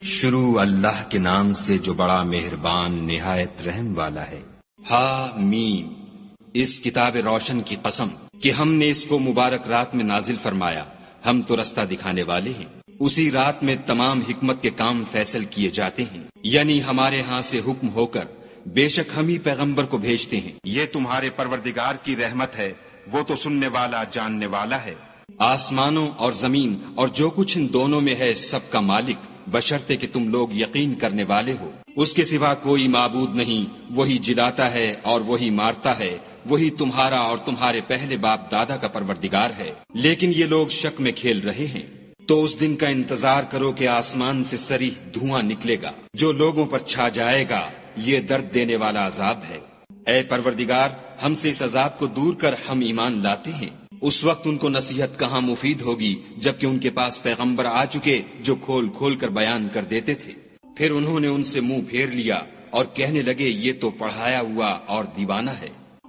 شروع اللہ کے نام سے جو بڑا مہربان نہایت رحم والا ہے۔ ہا میم، اس کتاب روشن کی قسم کہ ہم نے اس کو مبارک رات میں نازل فرمایا، ہم تو رستہ دکھانے والے ہیں۔ اسی رات میں تمام حکمت کے کام فیصل کیے جاتے ہیں، یعنی ہمارے ہاں سے حکم ہو کر بے شک ہم ہی پیغمبر کو بھیجتے ہیں۔ یہ تمہارے پروردگار کی رحمت ہے، وہ تو سننے والا جاننے والا ہے۔ آسمانوں اور زمین اور جو کچھ ان دونوں میں ہے سب کا مالک، بشرطے کہ تم لوگ یقین کرنے والے ہو۔ اس کے سوا کوئی معبود نہیں، وہی جلاتا ہے اور وہی مارتا ہے، وہی تمہارا اور تمہارے پہلے باپ دادا کا پروردگار ہے، لیکن یہ لوگ شک میں کھیل رہے ہیں۔ تو اس دن کا انتظار کرو کہ آسمان سے صریح دھواں نکلے گا جو لوگوں پر چھا جائے گا، یہ درد دینے والا عذاب ہے۔ اے پروردگار، ہم سے اس عذاب کو دور کر، ہم ایمان لاتے ہیں۔ اس وقت ان کو نصیحت کہاں مفید ہوگی جبکہ ان کے پاس پیغمبر آ چکے جو کھول کھول کر بیان کر دیتے تھے۔ پھر انہوں نے ان سے منہ پھیر لیا اور کہنے لگے یہ تو پڑھایا ہوا اور دیوانہ ہے۔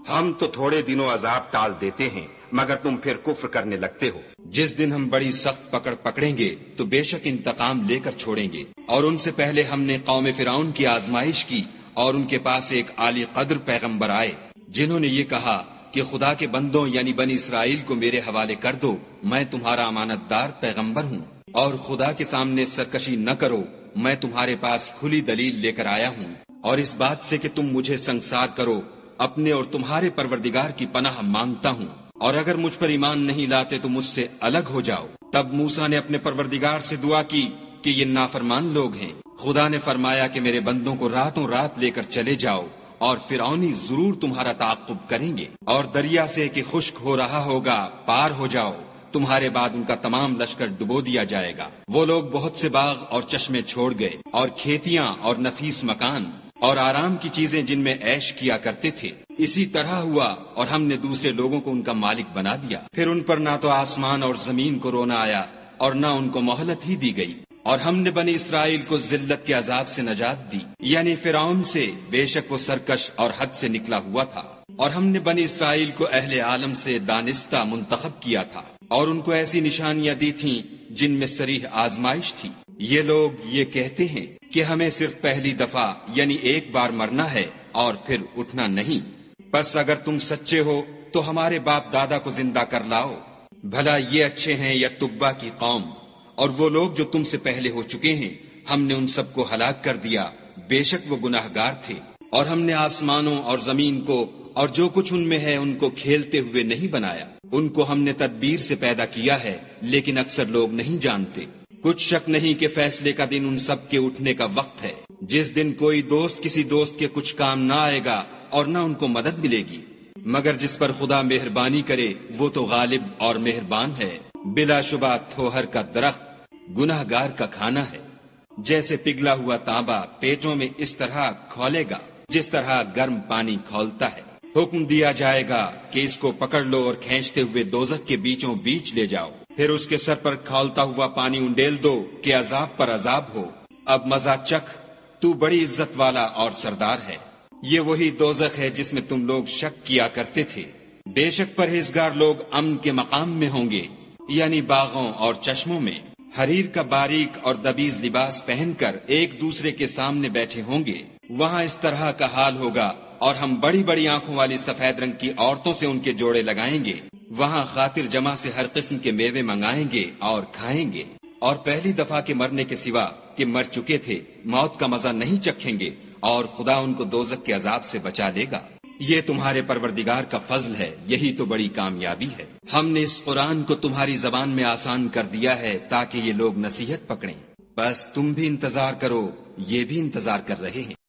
ہم تو تھوڑے دنوں عذاب ٹال دیتے ہیں مگر تم پھر کفر کرنے لگتے ہو۔ جس دن ہم بڑی سخت پکڑ پکڑیں گے تو بے شک انتقام لے کر چھوڑیں گے۔ اور ان سے پہلے ہم نے قوم فرعون کی آزمائش کی اور ان کے پاس ایک عالی قدر پیغمبر آئے جنہوں نے یہ کہا کہ خدا کے بندوں یعنی بنی اسرائیل کو میرے حوالے کر دو، میں تمہارا امانت دار پیغمبر ہوں، اور خدا کے سامنے سرکشی نہ کرو، میں تمہارے پاس کھلی دلیل لے کر آیا ہوں، اور اس بات سے کہ تم مجھے سنگسار کرو اپنے اور تمہارے پروردگار کی پناہ مانگتا ہوں، اور اگر مجھ پر ایمان نہیں لاتے تو مجھ سے الگ ہو جاؤ۔ تب موسیٰ نے اپنے پروردگار سے دعا کی کہ یہ نافرمان لوگ ہیں۔ خدا نے فرمایا کہ میرے بندوں کو راتوں رات لے کر چلے جاؤ، اور فرعونی ضرور تمہارا تعاقب کریں گے، اور دریا سے کہ خشک ہو رہا ہوگا پار ہو جاؤ، تمہارے بعد ان کا تمام لشکر ڈبو دیا جائے گا۔ وہ لوگ بہت سے باغ اور چشمے چھوڑ گئے، اور کھیتیاں اور نفیس مکان اور آرام کی چیزیں جن میں عیش کیا کرتے تھے۔ اسی طرح ہوا اور ہم نے دوسرے لوگوں کو ان کا مالک بنا دیا۔ پھر ان پر نہ تو آسمان اور زمین کو رونا آیا اور نہ ان کو مہلت ہی دی گئی، اور ہم نے بنی اسرائیل کو ذلت کے عذاب سے نجات دی، یعنی فرعون سے، بے شک وہ سرکش اور حد سے نکلا ہوا تھا۔ اور ہم نے بنی اسرائیل کو اہل عالم سے دانستہ منتخب کیا تھا، اور ان کو ایسی نشانیاں دی تھیں جن میں صریح آزمائش تھی۔ یہ لوگ یہ کہتے ہیں کہ ہمیں صرف پہلی دفعہ یعنی ایک بار مرنا ہے اور پھر اٹھنا نہیں، پس اگر تم سچے ہو تو ہمارے باپ دادا کو زندہ کر لاؤ۔ بھلا یہ اچھے ہیں یا تبا کی قوم؟ اور وہ لوگ جو تم سے پہلے ہو چکے ہیں ہم نے ان سب کو ہلاک کر دیا، بے شک وہ گناہگار تھے۔ اور ہم نے آسمانوں اور زمین کو اور جو کچھ ان میں ہے ان کو کھیلتے ہوئے نہیں بنایا، ان کو ہم نے تدبیر سے پیدا کیا ہے، لیکن اکثر لوگ نہیں جانتے۔ کچھ شک نہیں کہ فیصلے کا دن ان سب کے اٹھنے کا وقت ہے، جس دن کوئی دوست کسی دوست کے کچھ کام نہ آئے گا اور نہ ان کو مدد ملے گی، مگر جس پر خدا مہربانی کرے وہ تو غالب اور مہربان ہے۔ بلا شبہ تھوہر کا درخت گناہگار کا کھانا ہے، جیسے پگھلا ہوا تانبا پیٹوں میں اس طرح کھولے گا جس طرح گرم پانی کھولتا ہے۔ حکم دیا جائے گا کہ اس کو پکڑ لو اور کھینچتے ہوئے دوزخ کے بیچوں بیچ لے جاؤ، پھر اس کے سر پر کھولتا ہوا پانی انڈیل دو کہ عذاب پر عذاب ہو۔ اب مزہ چکھ، تو بڑی عزت والا اور سردار ہے۔ یہ وہی دوزخ ہے جس میں تم لوگ شک کیا کرتے تھے۔ بے شک پرہیزگار لوگ امن کے مقام میں ہوں گے، یعنی باغوں اور چشموں میں، حریر کا باریک اور دبیز لباس پہن کر ایک دوسرے کے سامنے بیٹھے ہوں گے۔ وہاں اس طرح کا حال ہوگا، اور ہم بڑی بڑی آنکھوں والی سفید رنگ کی عورتوں سے ان کے جوڑے لگائیں گے۔ وہاں خاطر جمع سے ہر قسم کے میوے منگائیں گے اور کھائیں گے، اور پہلی دفعہ کے مرنے کے سوا کہ مر چکے تھے موت کا مزہ نہیں چکھیں گے، اور خدا ان کو دوزخ کے عذاب سے بچا لے گا۔ یہ تمہارے پروردگار کا فضل ہے، یہی تو بڑی کامیابی ہے۔ ہم نے اس قرآن کو تمہاری زبان میں آسان کر دیا ہے تاکہ یہ لوگ نصیحت پکڑیں، بس تم بھی انتظار کرو، یہ بھی انتظار کر رہے ہیں۔